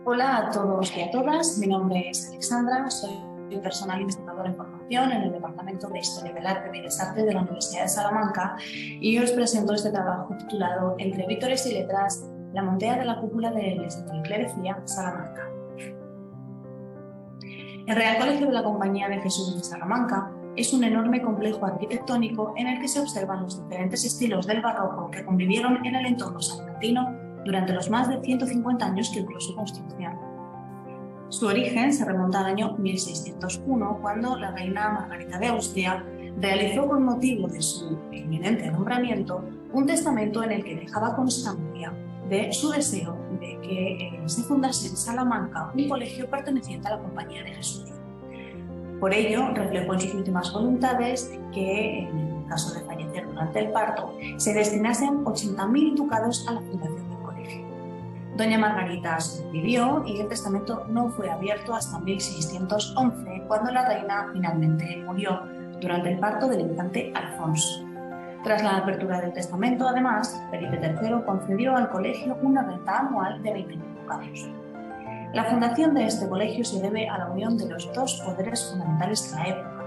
Hola a todos y a todas, mi nombre es Alexandra, soy personal investigadora en formación en el Departamento de Historia del Arte y Bellas Artes de la Universidad de Salamanca y os presento este trabajo titulado Entre Vítores y Letras, la montea de la cúpula de la Clerecía, Salamanca. El Real Colegio de la Compañía de Jesús de Salamanca es un enorme complejo arquitectónico en el que se observan los diferentes estilos del barroco que convivieron en el entorno salmantino durante los más de 150 años que duró su construcción. Su origen se remonta al año 1601, cuando la reina Margarita de Austria realizó con motivo de su inminente nombramiento un testamento en el que dejaba constancia de su deseo de que se fundase en Salamanca un colegio perteneciente a la Compañía de Jesús. Por ello, reflejó en sus últimas voluntades que, en el caso de fallecer durante el parto, se destinasen 80.000 ducados a la fundación del colegio. Doña Margarita sobrevivió y el testamento no fue abierto hasta 1611, cuando la reina finalmente murió durante el parto del infante Alfonso. Tras la apertura del testamento, además, Felipe III concedió al colegio una renta anual de 20.000 ducados. La fundación de este colegio se debe a la unión de los dos poderes fundamentales de la época,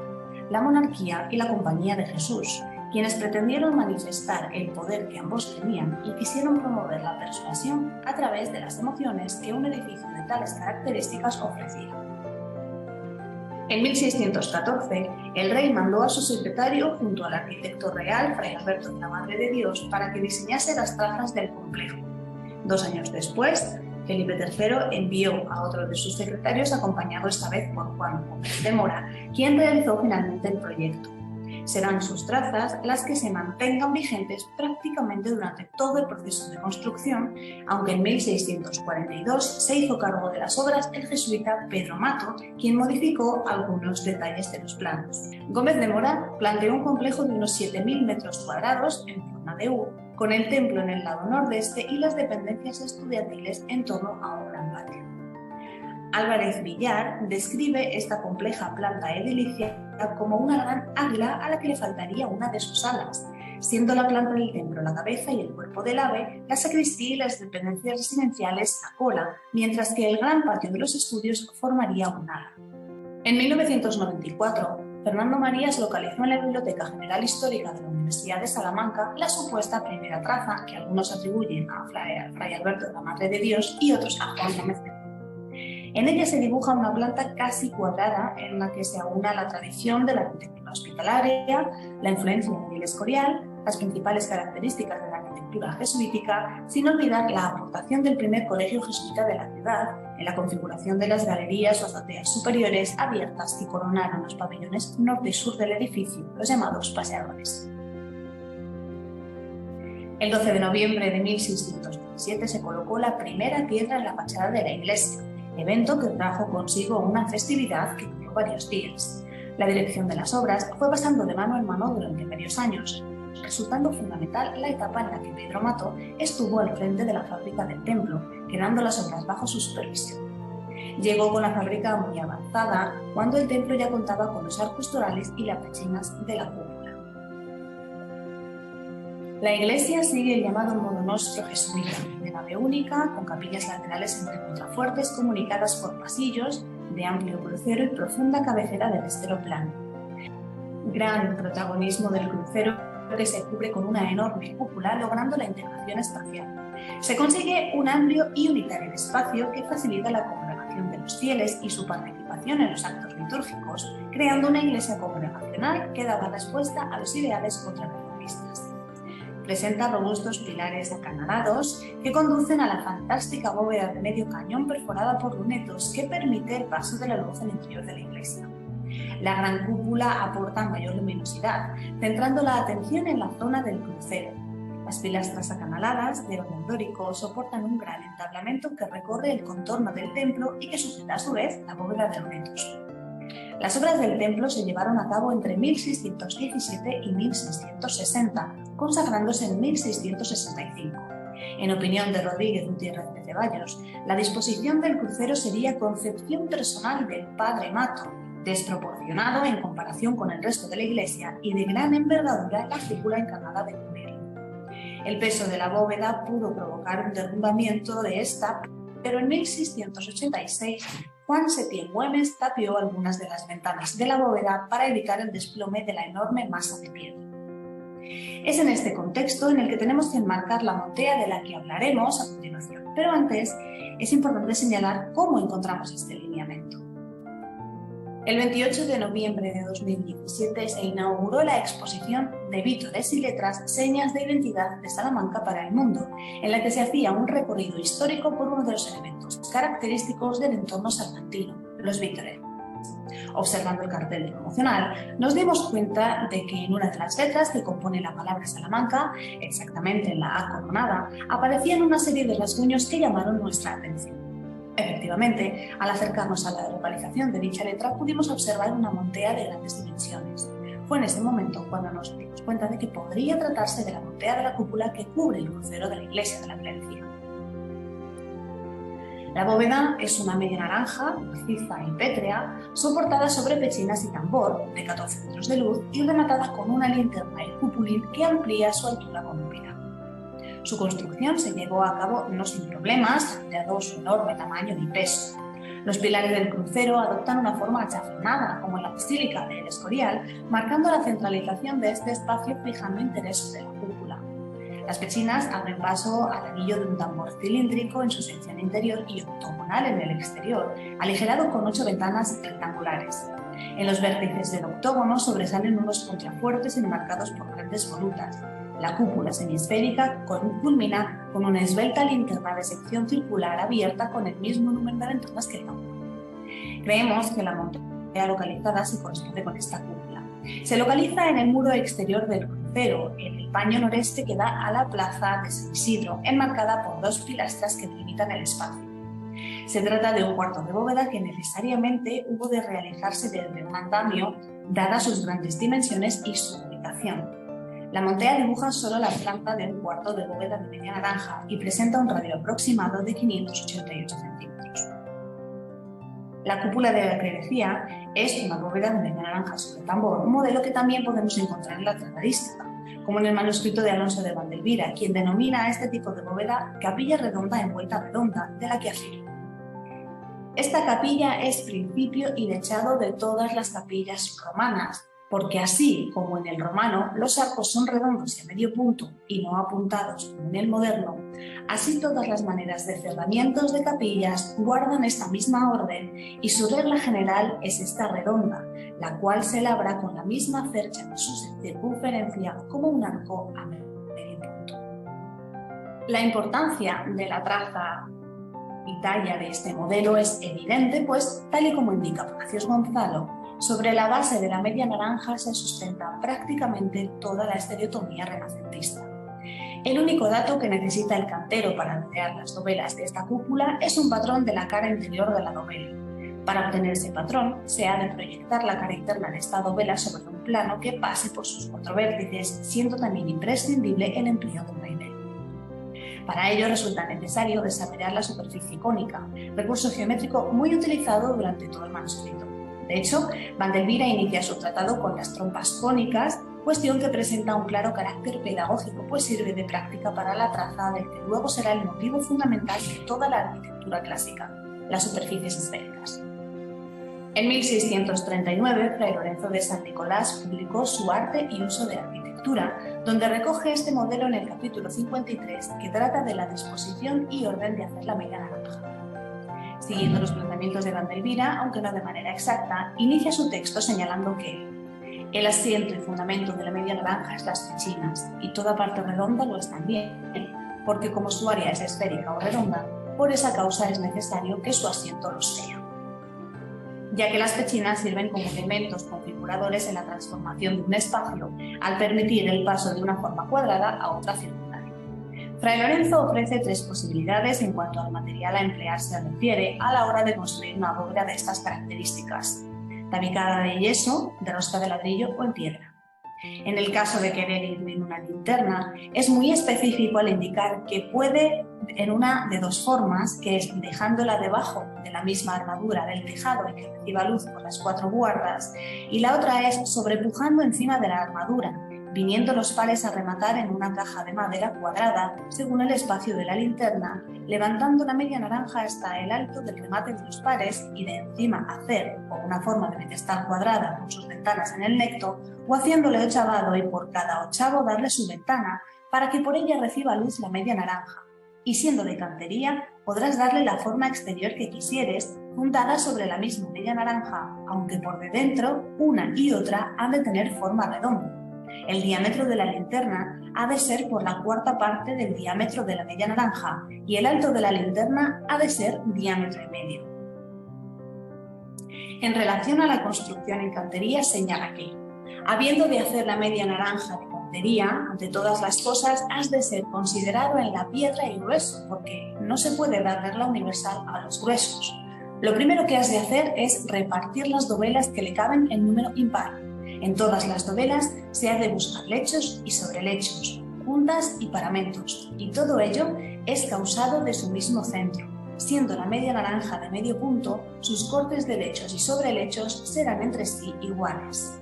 la monarquía y la Compañía de Jesús, quienes pretendieron manifestar el poder que ambos tenían y quisieron promover la persuasión a través de las emociones que un edificio de tales características ofrecía. En 1614, el rey mandó a su secretario junto al arquitecto real, Fray Alberto de la Madre de Dios, para que diseñase las trazas del complejo. 2 años después, Felipe III envió a otro de sus secretarios, acompañado esta vez por Juan Gómez de Mora, quien realizó finalmente el proyecto. Serán sus trazas las que se mantengan vigentes prácticamente durante todo el proceso de construcción, aunque en 1642 se hizo cargo de las obras el jesuita Pedro Mato, quien modificó algunos detalles de los planos. Gómez de Mora planteó un complejo de unos 7.000 metros cuadrados en forma de U, con el templo en el lado nordeste y las dependencias estudiantiles en torno a un gran patio. Álvarez Villar describe esta compleja planta edilicia como una gran águila a la que le faltaría una de sus alas, siendo la planta del templo la cabeza y el cuerpo del ave, la sacristía y las dependencias residenciales la cola, mientras que el gran patio de los estudios formaría un ala. En 1994, Fernando Marías localizó en la Biblioteca General Histórica de la Universidad de Salamanca la supuesta primera traza, que algunos atribuyen a Fray Alberto de la Madre de Dios y otros a Juan Gómez de Mora. En ella se dibuja una planta casi cuadrada en la que se aúna la tradición de la arquitectura hospitalaria, la influencia del Escorial, las principales características de la arquitectura jesuítica, sin olvidar la aportación del primer colegio jesuita de la ciudad en la configuración de las galerías o azoteas superiores abiertas que coronaron los pabellones norte y sur del edificio, los llamados paseadores. El 12 de noviembre de 1617 se colocó la primera piedra en la fachada de la iglesia, evento que trajo consigo una festividad que duró varios días. La dirección de las obras fue pasando de mano en mano durante varios años, resultando fundamental la etapa en la que Pedro Mato estuvo al frente de la fábrica del templo, quedando las obras bajo su supervisión. Llegó con la fábrica muy avanzada, cuando el templo ya contaba con los arcos torales y las pechinas de la cúpula. La iglesia sigue el llamado modo nostro jesuita, de nave única, con capillas laterales entre contrafuertes comunicadas por pasillos, de amplio crucero y profunda cabecera de estero plano. Gran protagonismo del crucero, que se cubre con una enorme cúpula, logrando la integración espacial. Se consigue un amplio y unitario espacio que facilita la congregación de los fieles y su participación en los actos litúrgicos, creando una iglesia congregacional que daba respuesta a los ideales contrarreformistas. Presenta robustos pilares acanalados que conducen a la fantástica bóveda de medio cañón perforada por lunetos que permite el paso de la luz al interior de la iglesia. La gran cúpula aporta mayor luminosidad, centrando la atención en la zona del crucero. Las pilastras acanaladas de orden dórico soportan un gran entablamento que recorre el contorno del templo y que sujeta a su vez la bóveda de lunetos. Las obras del templo se llevaron a cabo entre 1617 y 1660, consagrándose en 1665. En opinión de Rodríguez Gutiérrez de Ceballos, la disposición del crucero sería concepción personal del padre Mato, desproporcionado en comparación con el resto de la iglesia y de gran envergadura en la cúpula encarnada de cubrirlo. El peso de la bóveda pudo provocar un derrumbamiento de esta pero en 1686 Juan Setién Güemes tapió algunas de las ventanas de la bóveda para evitar el desplome de la enorme masa de piedra. Es en este contexto en el que tenemos que enmarcar la montea de la que hablaremos a continuación, pero antes es importante señalar cómo encontramos este lineamiento. El 28 de noviembre de 2017 se inauguró la exposición de Vítores y Letras, señas de identidad de Salamanca para el mundo, en la que se hacía un recorrido histórico por uno de los elementos característicos del entorno salmantino, los vítores. Observando el cartel promocional, nos dimos cuenta de que en una de las letras que compone la palabra Salamanca, exactamente en la A coronada, aparecían una serie de rasguños que llamaron nuestra atención. Efectivamente, al acercarnos a la localización de dicha letra, pudimos observar una montea de grandes dimensiones. Fue en ese momento cuando nos dimos cuenta de que podría tratarse de la montea de la cúpula que cubre el crucero de la iglesia de la Clerecía. La bóveda es una media naranja, maciza y pétrea, soportada sobre pechinas y tambor de 14 metros de luz y rematada con una linterna y cupulín que amplía su altura con un pilar. Su construcción se llevó a cabo no sin problemas, dado su enorme tamaño y peso. Los pilares del crucero adoptan una forma achafranada, como en la Basílica del Escorial, marcando la centralización de este espacio fijando interés sobre la cúpula. Las pechinas abren paso al anillo de un tambor cilíndrico en su sección interior y octogonal en el exterior, aligerado con 8 ventanas rectangulares. En los vértices del octógono sobresalen unos contrafuertes enmarcados por grandes volutas. La cúpula semiesférica culmina con una esbelta linterna de sección circular abierta con el mismo número de ventanas que el tambor. Creemos que la montea localizada se corresponde con esta cúpula. Se localiza en el muro exterior del crucero, en el paño noreste que da a la plaza de San Isidro, enmarcada por 2 pilastras que delimitan el espacio. Se trata de un cuarto de bóveda que necesariamente hubo de realizarse desde un andamio, dadas sus grandes dimensiones y su ubicación. La montea dibuja solo la planta de un cuarto de bóveda de media naranja y presenta un radio aproximado de 588 centímetros. La cúpula de la Clerecía es una bóveda de media naranja sobre tambor, un modelo que también podemos encontrar en la tratadística, como en el manuscrito de Alonso de Vandelvira, quien denomina a este tipo de bóveda capilla redonda envuelta redonda, de la que afirma: esta capilla es principio y dechado de todas las capillas romanas, porque así como en el romano los arcos son redondos y a medio punto y no apuntados como en el moderno, así todas las maneras de cerramientos de capillas guardan esta misma orden y su regla general es esta redonda, la cual se labra con la misma cercha de su circunferencia como un arco a medio punto. La importancia de la traza y talla de este modelo es evidente, pues, tal y como indica Palacios Gonzalo, sobre la base de la media naranja se sustenta prácticamente toda la estereotomía renacentista. El único dato que necesita el cantero para crear las dovelas de esta cúpula es un patrón de la cara interior de la dovela. Para obtener ese patrón, se ha de proyectar la cara interna de esta dovela sobre un plano que pase por sus 4 vértices, siendo también imprescindible el empleo de un vaivén. Para ello resulta necesario desarrollar la superficie cónica, recurso geométrico muy utilizado durante todo el manuscrito. De hecho, Vandelvira inicia su tratado con las trompas cónicas, cuestión que presenta un claro carácter pedagógico, pues sirve de práctica para la traza del que luego será el motivo fundamental de toda la arquitectura clásica, las superficies esféricas. En 1639, Fray Lorenzo de San Nicolás publicó su Arte y uso de arquitectura, donde recoge este modelo en el capítulo 53, que trata de la disposición y orden de hacer la media naranja. Siguiendo los planteamientos de Vandelvira, aunque no de manera exacta, inicia su texto señalando que el asiento y fundamento de la media naranja es las pechinas, y toda parte redonda lo es también, porque como su área es esférica o redonda, por esa causa es necesario que su asiento lo sea, ya que las pechinas sirven como elementos configuradores en la transformación de un espacio, al permitir el paso de una forma cuadrada a otra circular. Fray Lorenzo ofrece 3 posibilidades en cuanto al material a emplear se refiere a la hora de construir una bóveda de estas características: tabicada de yeso, de rosca de ladrillo o en piedra. En el caso de querer incluir una linterna, es muy específico al indicar que puede en una de 2 formas, que es dejándola debajo de la misma armadura del tejado y que reciba luz por las 4 guardas, y la otra es sobrepujando encima de la armadura, viniendo los pares a rematar en una caja de madera cuadrada según el espacio de la linterna, levantando la media naranja hasta el alto del remate de los pares y de encima hacer, con una forma de bienestar cuadrada con sus ventanas en el necto, o haciéndole ochavado y por cada ochavo darle su ventana para que por ella reciba luz la media naranja. Y siendo de cantería, podrás darle la forma exterior que quisieres, fundada sobre la misma media naranja, aunque por de dentro, una y otra han de tener forma redonda. El diámetro de la linterna ha de ser por la cuarta parte del diámetro de la media naranja y el alto de la linterna ha de ser diámetro y medio. En relación a la construcción en cantería, señala que, habiendo de hacer la media naranja de cantería, ante todas las cosas has de ser considerado en la piedra y grueso, porque no se puede dar regla universal a los gruesos. Lo primero que has de hacer es repartir las dovelas que le caben en número impar. En todas las dovelas se ha de buscar lechos y sobrelechos, puntas y paramentos, y todo ello es causado de su mismo centro. Siendo la media naranja de medio punto, sus cortes de lechos y sobrelechos serán entre sí iguales.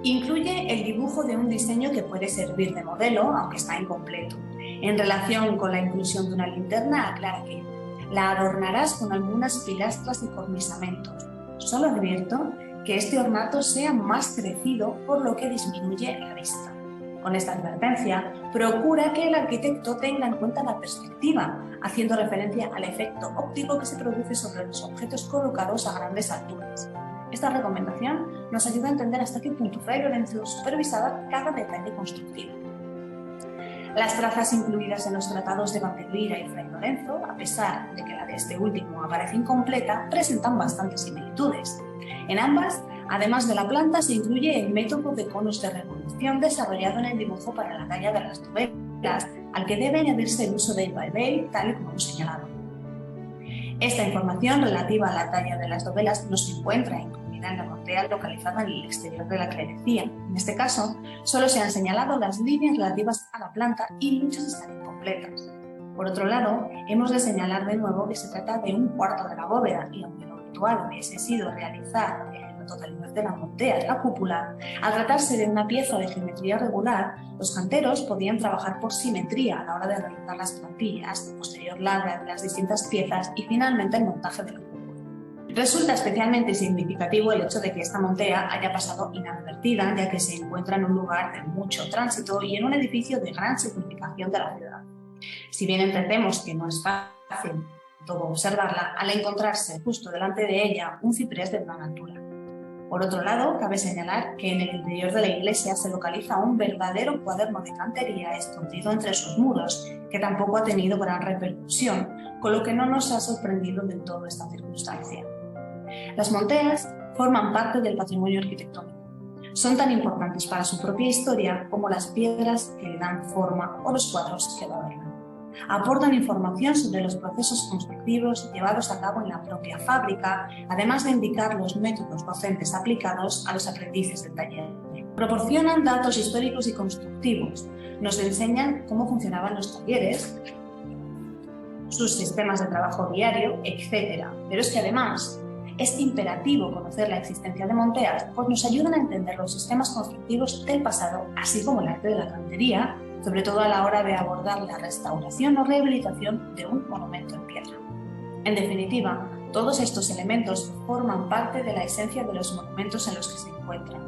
Incluye el dibujo de un diseño que puede servir de modelo, aunque está incompleto. En relación con la inclusión de una linterna, aclara que la adornarás con algunas pilastras y cornisamentos. Solo advierto que este ornato sea más crecido, por lo que disminuye la vista. Con esta advertencia, procura que el arquitecto tenga en cuenta la perspectiva, haciendo referencia al efecto óptico que se produce sobre los objetos colocados a grandes alturas. Esta recomendación nos ayuda a entender hasta qué punto Fray Lorenzo supervisaba cada detalle constructivo. Las trazas incluidas en los tratados de Valdelvira y Fray Lorenzo, a pesar de que la de este último aparece incompleta, presentan bastantes similitudes. En ambas, además de la planta, se incluye el método de conos de revolución desarrollado en el dibujo para la talla de las dovelas, al que debe añadirse el uso del vaivén, tal y como hemos señalado. Esta información relativa a la talla de las dovelas no se encuentra incluida en la montea localizada en el exterior de la clerecía. En este caso, solo se han señalado las líneas relativas a la planta y muchas están incompletas. Por otro lado, hemos de señalar de nuevo que se trata de un cuarto de la bóveda y aunque lo habitual hubiese sido realizar la totalidad de la montea de la cúpula, al tratarse de una pieza de geometría regular, los canteros podían trabajar por simetría a la hora de realizar las plantillas, posterior labra de las distintas piezas y finalmente el montaje de la cúpula. Resulta especialmente significativo el hecho de que esta montea haya pasado inadvertida, ya que se encuentra en un lugar de mucho tránsito y en un edificio de gran significación de la ciudad. Si bien entendemos que no es fácil todo observarla, al encontrarse justo delante de ella un ciprés de gran altura. Por otro lado, cabe señalar que en el interior de la iglesia se localiza un verdadero cuaderno de cantería escondido entre sus muros, que tampoco ha tenido gran repercusión, con lo que no nos ha sorprendido del todo esta circunstancia. Las monteas forman parte del patrimonio arquitectónico. Son tan importantes para su propia historia como las piedras que le dan forma o los cuadros que lo adornan. Aportan información sobre los procesos constructivos llevados a cabo en la propia fábrica, además de indicar los métodos docentes aplicados a los aprendices del taller. Proporcionan datos históricos y constructivos, nos enseñan cómo funcionaban los talleres, sus sistemas de trabajo diario, etc. Pero es que además es imperativo conocer la existencia de monteas, pues nos ayudan a entender los sistemas constructivos del pasado, así como el arte de la cantería, sobre todo a la hora de abordar la restauración o rehabilitación de un monumento en piedra. En definitiva, todos estos elementos forman parte de la esencia de los monumentos en los que se encuentran.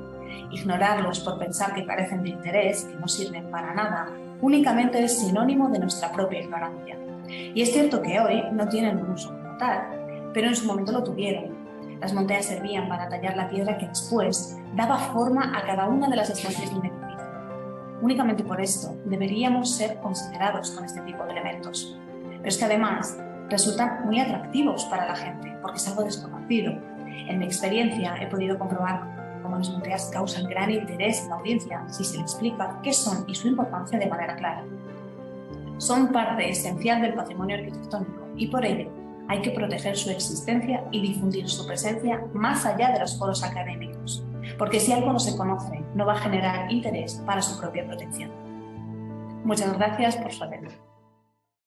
Ignorarlos por pensar que carecen de interés, que no sirven para nada, únicamente es sinónimo de nuestra propia ignorancia. Y es cierto que hoy no tienen un uso como tal, pero en su momento lo tuvieron. Las monteas servían para tallar la piedra que después daba forma a cada una de las estancias de un edificio. Únicamente por esto deberíamos ser considerados con este tipo de elementos. Pero es que además resultan muy atractivos para la gente porque es algo desconocido. En mi experiencia he podido comprobar cómo las monteas causan gran interés en la audiencia si se le explica qué son y su importancia de manera clara. Son parte esencial del patrimonio arquitectónico y por ello hay que proteger su existencia y difundir su presencia más allá de los foros académicos, porque si algo no se conoce, no va a generar interés para su propia protección. Muchas gracias por su atención.